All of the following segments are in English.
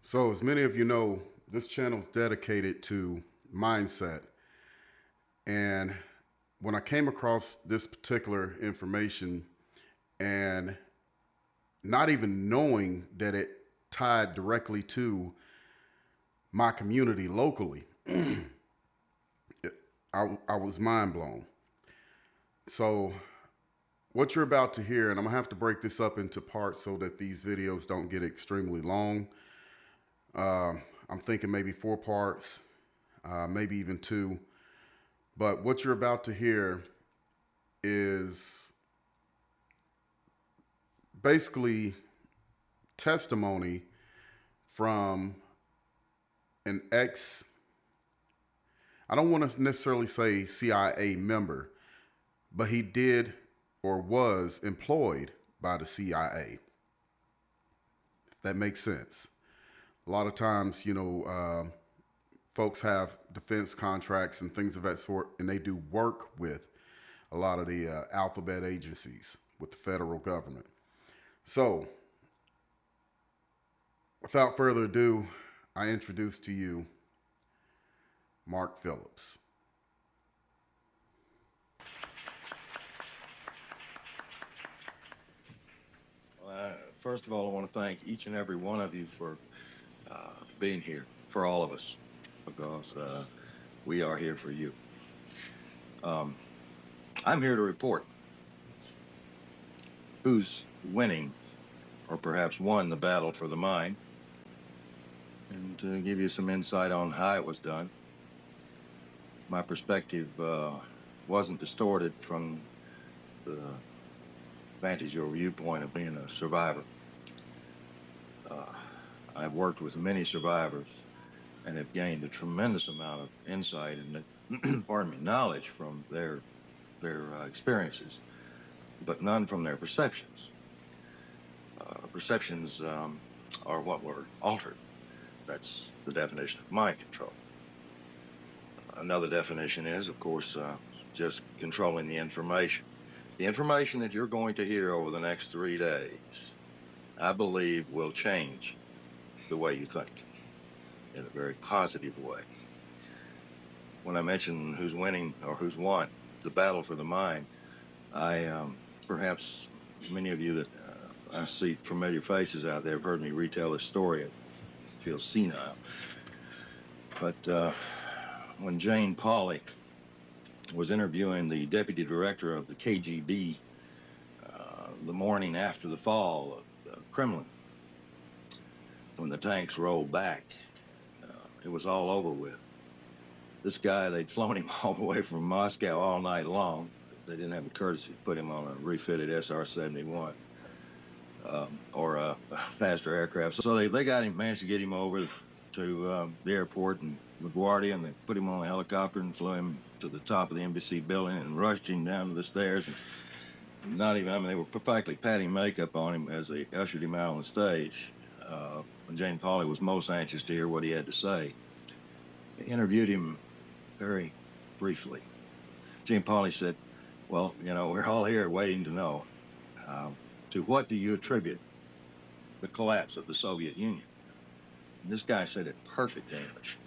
So, as many of you know, this channel is dedicated to mindset. And when I came across this particular information and not even knowing that it tied directly to my community locally, I was mind blown. So, what you're about to hear, and I'm gonna have to break this up into parts so that these videos don't get extremely long. I'm thinking maybe 4 parts, maybe even 2. But what you're about to hear is basically testimony from an ex, I don't want to necessarily say CIA member, but he did or was employed by the CIA. If that makes sense. A lot of times, folks have defense contracts and things of that sort, and they do work with a lot of the alphabet agencies with the federal government. So, without further ado, I introduce to you Mark Phillips. First of all, I want to thank each and every one of you for being here, for all of us, because we are here for you. I'm here to report who's winning, or perhaps won, the battle for the mind, and to give you some insight on how it was done. My perspective wasn't distorted from the vantage or viewpoint of being a survivor. I've worked with many survivors and have gained a tremendous amount of insight and knowledge from their experiences, but none from their perceptions. Perceptions are what were altered. That's the definition of mind control. Another definition is, of course, just controlling the information. The information that you're going to hear over the next 3 days, I believe, will change the way you think in a very positive way. When I mention who's winning or who's won the battle for the mind, perhaps many of you that I see familiar faces out there have heard me retell this story. It feels senile. But when Jane Pauley was interviewing the deputy director of the KGB the morning after the fall of the Kremlin, when the tanks rolled back, it was all over with. This guy, they'd flown him all the way from Moscow all night long. They didn't have the courtesy to put him on a refitted SR-71 or a faster aircraft. So they managed to get him over to the airport in LaGuardia, and they put him on a helicopter and flew him to the top of the embassy building and rushed him down to the stairs. And they were perfectly patting makeup on him as they ushered him out on the stage. When Jane Pauley was most anxious to hear what he had to say. They interviewed him very briefly. Jane Pauley said, well, we're all here waiting to know, to what do you attribute the collapse of the Soviet Union? And this guy said it perfect English.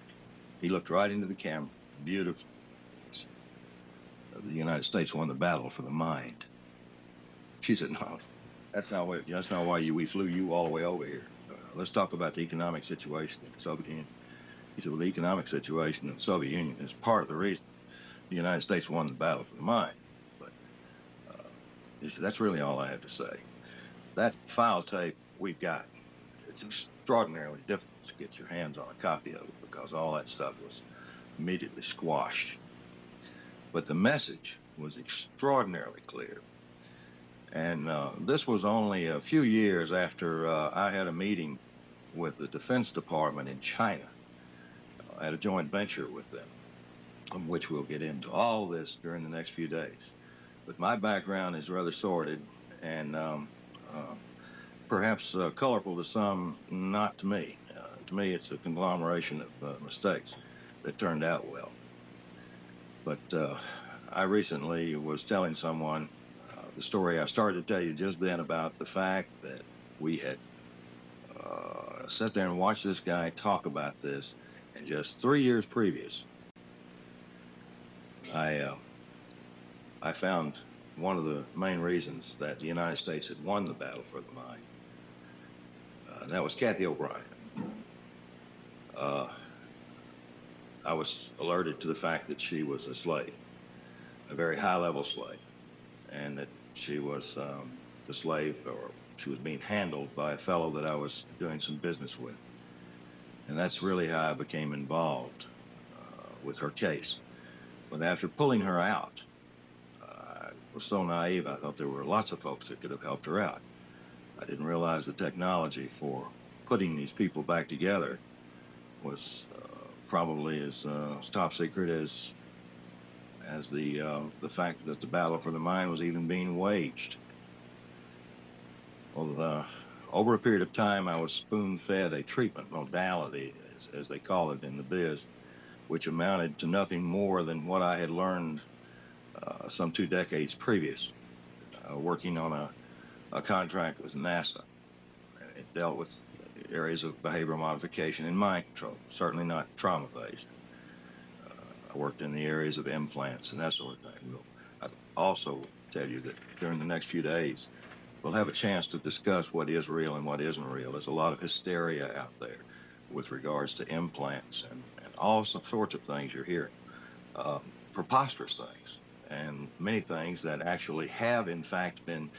He looked right into the camera, beautiful. The United States won the battle for the mind. She said, no, that's not why we flew you all the way over here. Let's talk about the economic situation in the Soviet Union. He said, well, the economic situation in the Soviet Union is part of the reason the United States won the battle for the mind. But he said, that's really all I have to say. That file tape we've got, it's extraordinarily difficult to get your hands on a copy of it because all that stuff was immediately squashed. But the message was extraordinarily clear. And this was only a few years after I had a meeting with the Defense Department in China. I had a joint venture with them, which we'll get into all this during the next few days. But my background is rather sordid and perhaps colorful to some, not to me. To me, it's a conglomeration of mistakes that turned out well. But I recently was telling someone the story I started to tell you just then about the fact that we had sat there and watched this guy talk about this, and just 3 years previous, I found one of the main reasons that the United States had won the battle for the mind. And that was Kathy O'Brien. I was alerted to the fact that she was a slave, a very high-level slave, and that she was the slave, or she was being handled by a fellow that I was doing some business with. And that's really how I became involved with her case. But after pulling her out, I was so naive, I thought there were lots of folks that could have helped her out. I didn't realize the technology for putting these people back together was probably as top secret as the fact that the battle for the mind was even being waged. Well, over a period of time, I was spoon-fed a treatment modality, as they call it in the biz, which amounted to nothing more than what I had learned some 2 decades previous, working on a contract with NASA. It dealt with areas of behavioral modification and mind control, certainly not trauma-based. I worked in the areas of implants and that sort of thing. I'll also tell you that during the next few days, we'll have a chance to discuss what is real and what isn't real. There's a lot of hysteria out there with regards to implants and all sorts of things you're hearing, preposterous things, and many things that actually have, in fact, been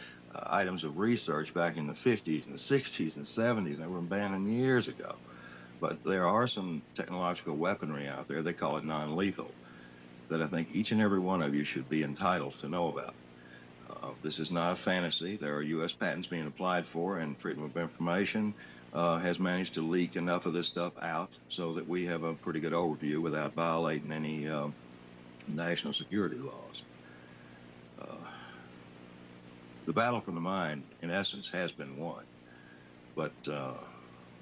items of research back in the 50s and the 60s and 70s that were abandoned years ago. But there are some technological weaponry out there, they call it non-lethal, that I think each and every one of you should be entitled to know about. This is not a fantasy. There are U.S. patents being applied for, and Freedom of Information has managed to leak enough of this stuff out so that we have a pretty good overview without violating any national security laws. The battle for the mind, in essence, has been won. But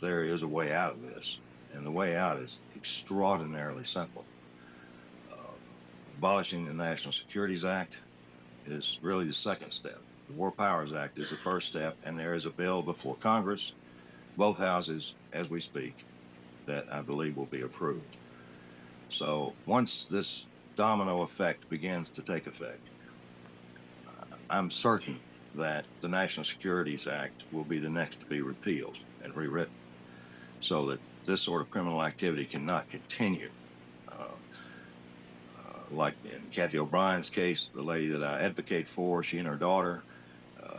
there is a way out of this, and the way out is extraordinarily simple. Abolishing the National Securities Act is really the second step. The War Powers Act is the first step, and there is a bill before Congress, both houses, as we speak, that I believe will be approved. So once this domino effect begins to take effect, I'm certain that the National Securities Act will be the next to be repealed and rewritten so that this sort of criminal activity cannot continue. Like in Kathy O'Brien's case, the lady that I advocate for, she and her daughter,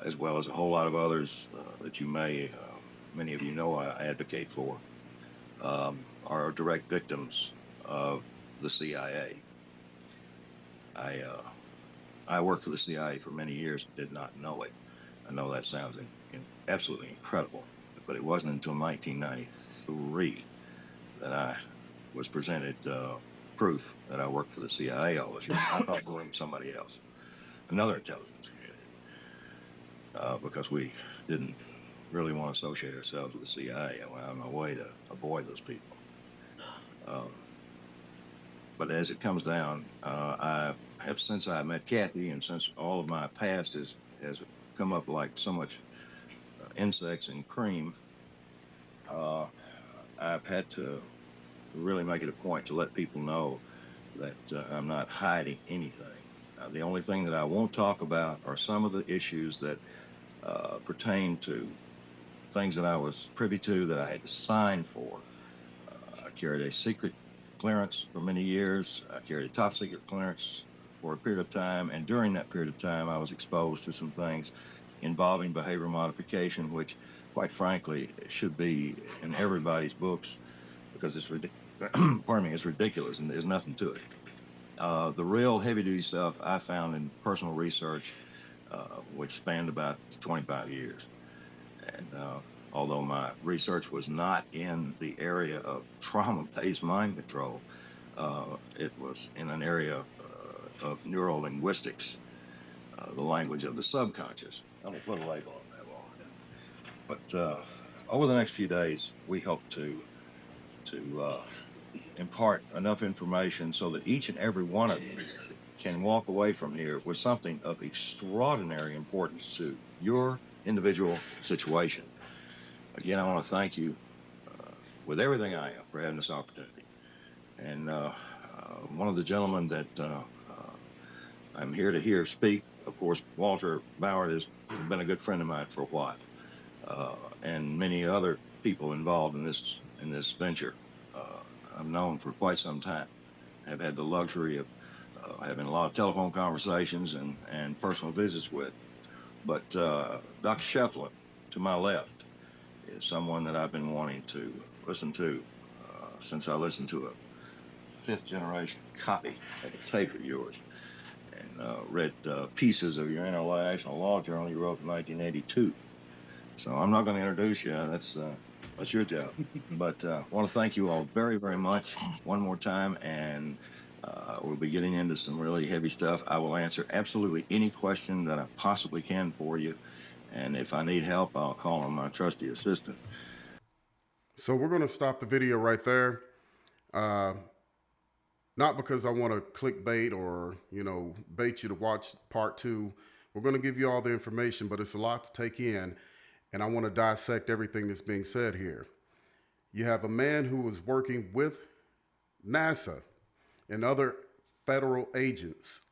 as well as a whole lot of others that you many of you know I advocate for, are direct victims of the CIA. I worked for the CIA for many years and did not know it. I know that sounds absolutely incredible, but it wasn't until 1993 that I was presented proof that I worked for the CIA all this year. I thought we were somebody else, another intelligence community, because we didn't really want to associate ourselves with the CIA. I went out of my way to avoid those people. But as it comes down, I have, since I met Kathy and since all of my past has come up like so much insects and cream, I've had to really make it a point to let people know that I'm not hiding anything. The only thing that I won't talk about are some of the issues that pertain to things that I was privy to that I had to sign for. I carried a secret clearance for many years. I carried a top secret clearance for a period of time, and during that period of time I was exposed to some things involving behavior modification, which quite frankly should be in everybody's books because it's it's ridiculous and there's nothing to it. The real heavy-duty stuff I found in personal research, which spanned about 25 years. And although my research was not in the area of trauma-based mind control, it was in an area of neurolinguistics, the language of the subconscious. I'm going to put a label on that one. But over the next few days, we hope to impart enough information so that each and every one of you can walk away from here with something of extraordinary importance to your individual situation. Again, I want to thank you with everything I am for having this opportunity. And one of the gentlemen that I'm here to hear speak, of course, Walter Ballard has been a good friend of mine for a while, and many other people involved in this venture I've known for quite some time. I've had the luxury of having a lot of telephone conversations and personal visits with. But Dr. Shefflin, to my left, is someone that I've been wanting to listen to since I listened to a fifth-generation copy of a tape of yours and read pieces of your International Law Journal you wrote in 1982. So I'm not going to introduce you. That's your job. But I want to thank you all very, very much one more time, and we'll be getting into some really heavy stuff. I will answer absolutely any question that I possibly can for you, and if I need help, I'll call on my trusty assistant. So we're going to stop the video right there. Not because I want to clickbait or, bait you to watch part 2. We're going to give you all the information, but it's a lot to take in, and I want to dissect everything that's being said here. You have a man who was working with NASA and other federal agencies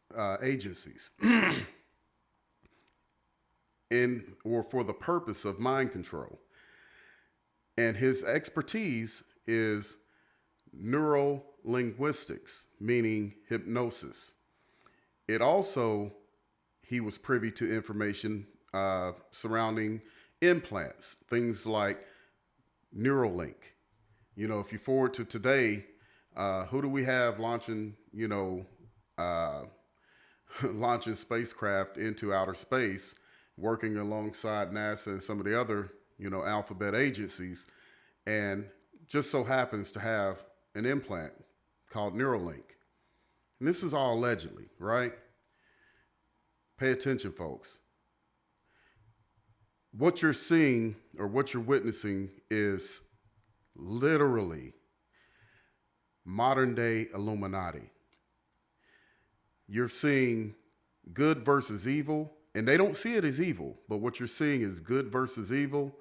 for the purpose of mind control. And his expertise is neurolinguistics, meaning hypnosis. It also, he was privy to information surrounding implants, things like Neuralink. If you forward to today, who do we have launching, launching spacecraft into outer space, working alongside NASA and some of the other, alphabet agencies, and just so happens to have an implant called Neuralink. And this is all allegedly, right? Pay attention, folks. What you're seeing or what you're witnessing is literally modern day Illuminati. You're seeing good versus evil, and they don't see it as evil, but what you're seeing is good versus evil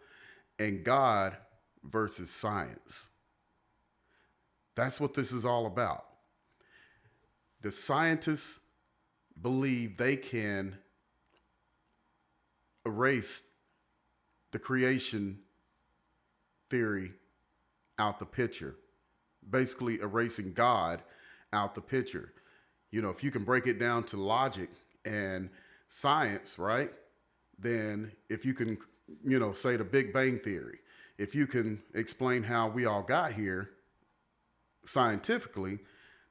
and God versus science. That's what this is all about. The scientists believe they can erase the creation theory out the picture, basically erasing God out the picture. If you can break it down to logic and science, right? Then if you can, say the Big Bang Theory, if you can explain how we all got here scientifically,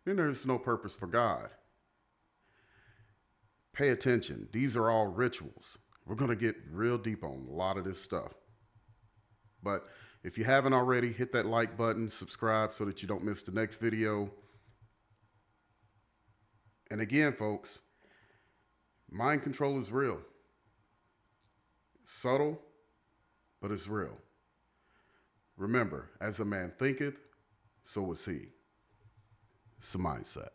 then there's no purpose for God. Pay attention. These are all rituals. We're going to get real deep on a lot of this stuff. But if you haven't already, hit that like button, subscribe so that you don't miss the next video. And again, folks, mind control is real. It's subtle, but it's real. Remember, as a man thinketh, so is he. It's a mindset.